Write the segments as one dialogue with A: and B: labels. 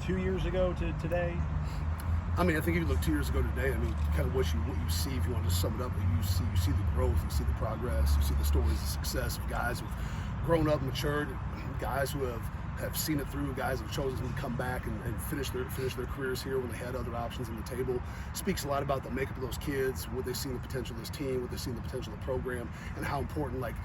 A: 2 years ago to today?
B: I mean, I think if you look 2 years ago today, I mean, kind of what you see, if you want to just sum it up, you see the growth, you see the progress, you see the stories of success of guys who've grown up, matured, guys who have seen it through, guys who have chosen to come back and finish their careers here when they had other options on the table. Speaks a lot about the makeup of those kids, what they see in the potential of this team, what they see in the potential of the program, and how important, like,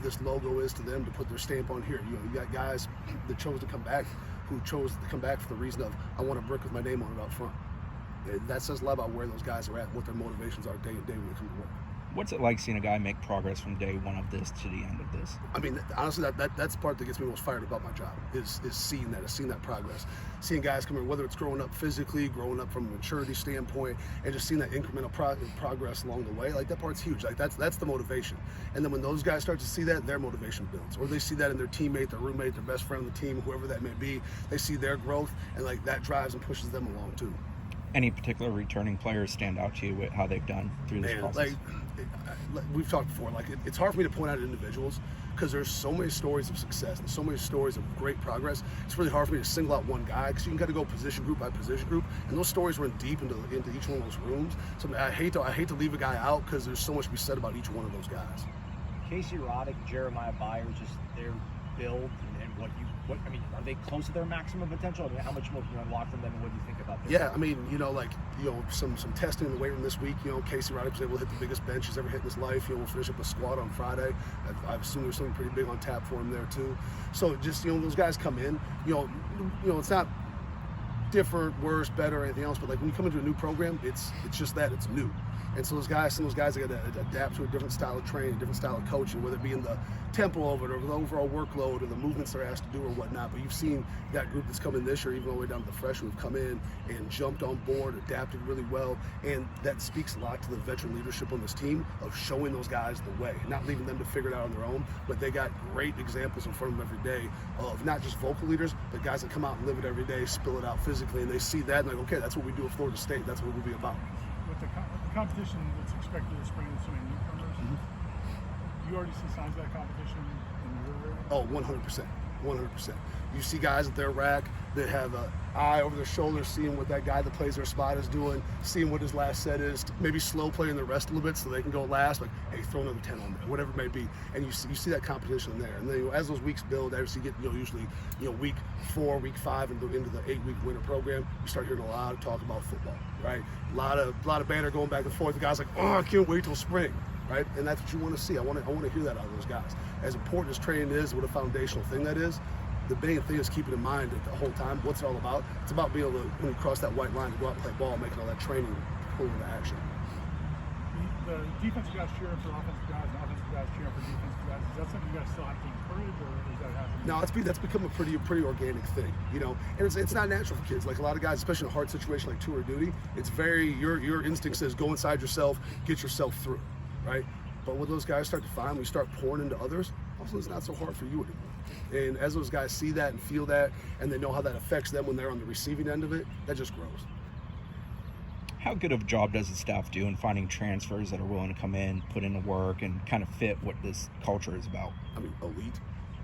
B: this logo is to them to put their stamp on here. You got guys that chose to come back, who chose to come back for the reason of, I want a brick with my name on it out front. That says a lot about where those guys are at, what their motivations are day to day when they come to work.
C: What's it like seeing a guy make progress from day one of this to the end of this?
B: I mean, honestly, that's the part that gets me most fired about my job, is seeing that progress. Seeing guys come in, whether it's growing up physically, growing up from a maturity standpoint, and just seeing that incremental progress along the way. Like, that part's huge. Like, that's the motivation. And then when those guys start to see that, their motivation builds. Or they see that in their teammate, their roommate, their best friend on the team, whoever that may be. They see their growth, and like that drives and pushes them along too.
C: Any particular returning players stand out to you with how they've done through this process?
B: Like we've talked before, like it's hard for me to point out individuals because there's so many stories of success and so many stories of great progress. It's really hard for me to single out one guy because you can kind of go position group by position group, and those stories run deep into each one of those rooms. So I hate to leave a guy out because there's so much to be said about each one of those guys.
A: Casey Roddick, Jeremiah Byers, just their build and I mean, are they close to their maximum potential? I mean, how much more can you unlock from them, and what do you think about them?
B: Yeah, I mean, some testing in the weight room this week. Casey Roddick was able to hit the biggest bench he's ever hit in his life. We'll finish up a squat on Friday. I've assumed there's something pretty big on tap for him there too. So just those guys come in. It's not different, worse, better, or anything else, but like when you come into a new program, it's just that it's new. And so some of those guys are going to adapt to a different style of training, a different style of coaching, whether it be in the tempo of it or the overall workload or the movements they're asked to do or whatnot. But you've seen that group that's come in this year, even all the way down to the freshmen who've come in and jumped on board, adapted really well. And that speaks a lot to the veteran leadership on this team of showing those guys the way, not leaving them to figure it out on their own, but they got great examples in front of them every day of not just vocal leaders, but guys that come out and live it every day, spill it out physically, and they see that and like, okay, that's what we do at Florida State. That's what we'll be about.
D: With the competition that's expected this spring with so many newcomers, you already see signs of that competition in your area?
B: Oh, 100%. 100%. You see guys at their rack that have an eye over their shoulder, seeing what that guy that plays their spot is doing, seeing what his last set is, maybe slow playing the rest a little bit so they can go last, like, hey, throw another 10 on there, whatever it may be. And you see that competition there. And then as those weeks build, as you get usually week 4, week 5 into the 8-week winter program, you start hearing a lot of talk about football, right? A lot of banter going back and forth. The guys like, oh, I can't wait till spring. Right, and that's what you want to see. I want to hear that out of those guys. As important as training is, what a foundational thing that is, the main thing is keeping in mind that the whole time, what's it all about? It's about being able to, when you cross that white line, to go out and play ball, making all that training pull into action.
D: The defensive guys cheering for offensive guys, and offensive guys cheering for defensive guys. Is that something you guys still have to encourage, or is that happening?
B: No, that's become a pretty organic thing, and it's not natural for kids. Like a lot of guys, especially in a hard situation like tour duty, it's very your instinct says go inside yourself, get yourself through. Right? But when those guys start to find, when you start pouring into others, also it's not so hard for you anymore. And as those guys see that and feel that, and they know how that affects them when they're on the receiving end of it, that just grows.
C: How good of a job does the staff do in finding transfers that are willing to come in, put in the work, and kind of fit what this culture is about?
B: I mean, elite.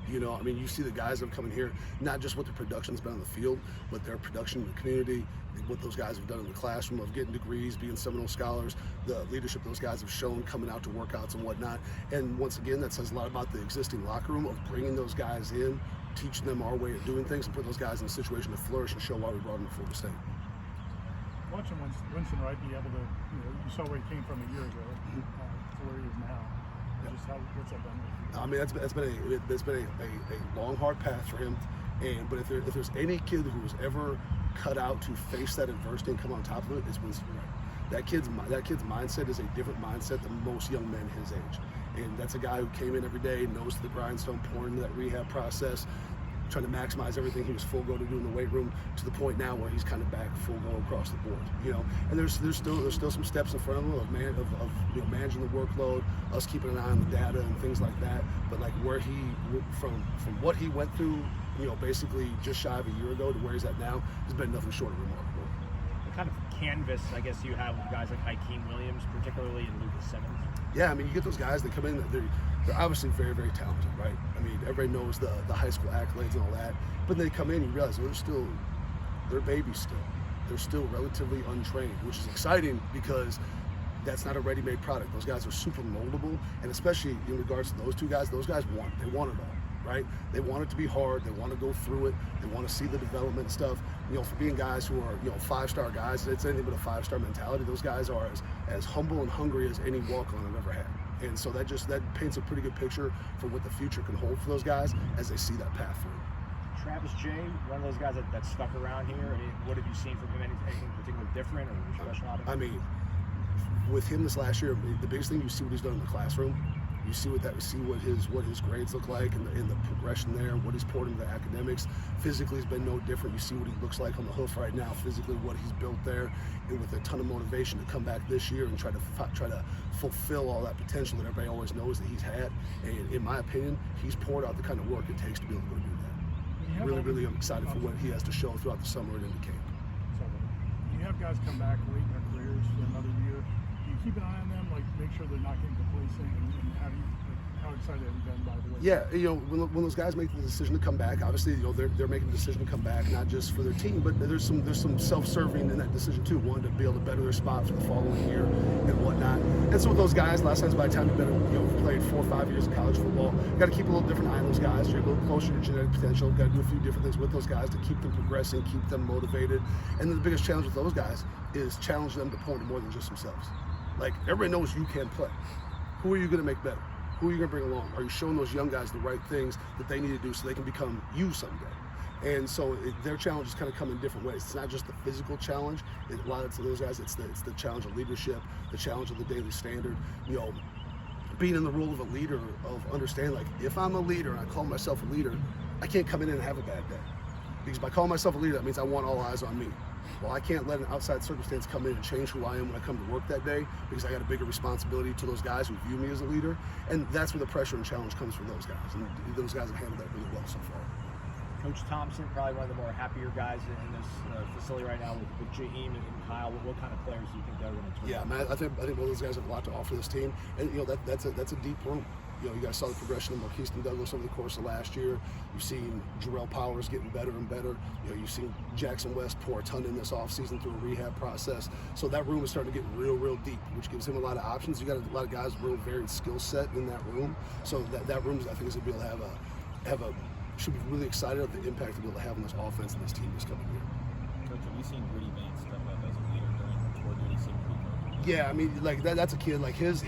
B: You see the guys that have come in here, not just what their production's been on the field, but their production in the community, what those guys have done in the classroom of getting degrees, being Seminole scholars, the leadership those guys have shown coming out to workouts and whatnot. And once again, that says a lot about the existing locker room of bringing those guys in, teaching them our way of doing things, and put those guys in a situation to flourish and show why we brought them to Florida State.
D: Watching Winston Wright be able to, you saw where he came from a year ago to where he is now. Just what's that done with you?
B: I mean, that's been a long, hard path for him. But if there's any kid who was ever cut out to face that adversity and come on top of it, it's Winston Wright. That kid's mindset is a different mindset than most young men his age. And that's a guy who came in every day, nose to the grindstone, pouring into that rehab process, trying to maximize everything he was full go to do in the weight room, to the point now where he's kind of back full go across the board. And there's still some steps in front of him of managing the workload, us keeping an eye on the data and things like that. But like where he from what he went through, basically just shy of a year ago to where he's at now, has been nothing short of remarkable.
A: The kind of canvas, I guess, you have with guys like Hakeem Williams, particularly, and Lucas Simmons.
B: Yeah, I mean, you get those guys that come in, they're obviously very, very talented, right? I mean, everybody knows the high school accolades and all that, but they come in, you realize there's still They're babies still. They're still relatively untrained, which is exciting because that's not a ready-made product. Those guys are super moldable, and especially in regards to those two guys, those guys want it all, right? They want it to be hard. They want to go through it. They want to see the development and stuff. For being guys who are, 5-star guys, it's anything but a 5-star mentality. Those guys are as humble and hungry as any walk-on I've ever had. And so that paints a pretty good picture for what the future can hold for those guys as they see that path through.
A: Travis J, one of those guys that stuck around here. I mean, what have you seen from him? Anything particularly different or special out of him?
B: I mean, with him this last year, the biggest thing, you see what he's done in the classroom. You see what his grades look like and the progression there, what he's poured into the academics. Physically, has been no different. You see what he looks like on the hoof right now. Physically, what he's built there, and with a ton of motivation to come back this year and try to fulfill all that potential that everybody always knows that he's had. And in my opinion, he's poured out the kind of work it takes to be able to go do that. Really, I'm excited for what he has to show throughout the summer and into camp.
D: So, you have guys come back late in their careers for another year. Do you keep an eye on them, like make sure they're not getting complacent, and how excited have you been by the way?
B: Yeah, when those guys make the decision to come back, obviously, they're making the decision to come back not just for their team, but there's some self-serving in that decision too. One, to be able to better their spot for the following year and whatnot. And so with those guys, a lot of times by the time you've played 4 or 5 years of college football, you got to keep a little different eye on those guys. You're a little closer to genetic potential. Got to do a few different things with those guys to keep them progressing, keep them motivated. And then the biggest challenge with those guys is challenge them to point to more than just themselves. Like, everybody knows you can play. Who are you going to make better? Who are you going to bring along? Are you showing those young guys the right things that they need to do so they can become you someday? And so their challenges kind of come in different ways. It's not just the physical challenge. A lot of those guys, it's the challenge of leadership, the challenge of the daily standard. Being in the role of a leader, of understanding, like, if I'm a leader and I call myself a leader, I can't come in and have a bad day. Because by calling myself a leader, that means I want all eyes on me. Well, I can't let an outside circumstance come in and change who I am when I come to work that day, because I got a bigger responsibility to those guys who view me as a leader. And that's where the pressure and challenge comes from those guys. And those guys have handled that really well so far.
A: Coach Thompson, probably one of the more happier guys in this facility right now with Jaheim and Kyle. What kind of players do you think they're going to turn?
B: Yeah, man, I think both those guys have a lot to offer this team. And that's a deep room. You guys saw the progression of Marquise and Douglas over the course of last year. You've seen Jarrell Powers getting better and better. You've seen Jackson West pour a ton in this offseason through a rehab process. So that room is starting to get real deep, which gives him a lot of options. You got a lot of guys with real varied skill set in that room. So that room, I think, is going to be able to should be really excited at the impact to be able to have on this offense and this team this coming year.
E: Coach, have you seen Gritty Vance step up as a leader during the tour? Did he seem pretty good?
B: Yeah, I mean, like that's a kid. Like his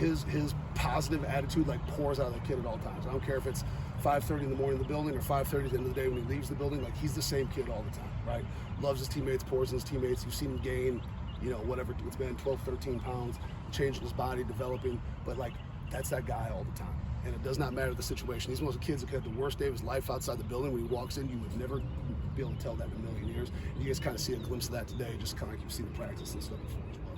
B: positive attitude pours out of the kid at all times. I don't care if it's 5:30 in the morning in the building or 5:30 at the end of the day when he leaves the building. Like, he's the same kid all the time, right? Loves his teammates, pours in his teammates. You've seen him gain, whatever it's been, 12, 13 pounds, changing his body, developing. But that's that guy all the time. And it does not matter the situation. He's one of those kids that could have the worst day of his life outside the building. When he walks in, you would never be able to tell that in a million years. You guys kind of see a glimpse of that today, just kind of like you've seen in practice and stuff before as well.